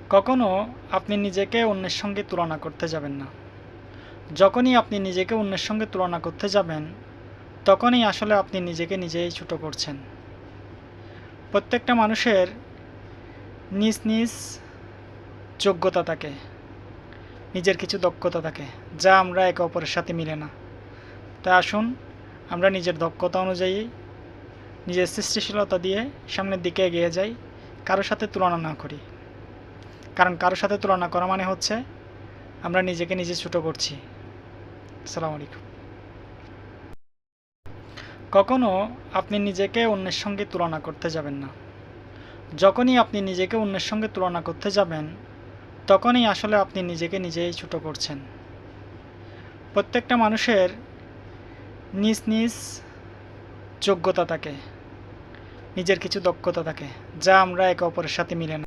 কখনো আপনি নিজেকে অন্যের সঙ্গে তুলনা করতে যাবেন না। যখনই আপনি নিজেকে অন্যের সঙ্গে তুলনা করতে যাবেন, তখনই আসলে আপনি নিজেকে নিজেই ছোট করছেন। প্রত্যেকটা মানুষের নিজ নিজ যোগ্যতা থাকে, নিজের কিছু দক্ষতা থাকে, যা আমরা একে অপরের সাথে মিলে না। তাই আসুন আমরা নিজের দক্ষতা অনুযায়ী নিজের সৃষ্টিশীলতা দিয়ে সামনের দিকে এগিয়ে যাই, কারোর সাথে তুলনা না করি। কারণ কারোর সাথে তুলনা করা মানে হচ্ছে আমরা নিজেকে নিজে ছোট করছি। আসসালামু আলাইকুম। কখনো আপনি নিজেকে অন্যের সঙ্গে তুলনা করতে যাবেন না। যখনই আপনি নিজেকে অন্যের সঙ্গে তুলনা করতে যাবেন, তখনই আসলে আপনি নিজেকে নিজেই ছোট করছেন। প্রত্যেকটা মানুষের নিজ নিজ যোগ্যতা থাকে, নিজের কিছু দক্ষতা থাকে, যা আমরা একে অপরের সাথে মিলে না।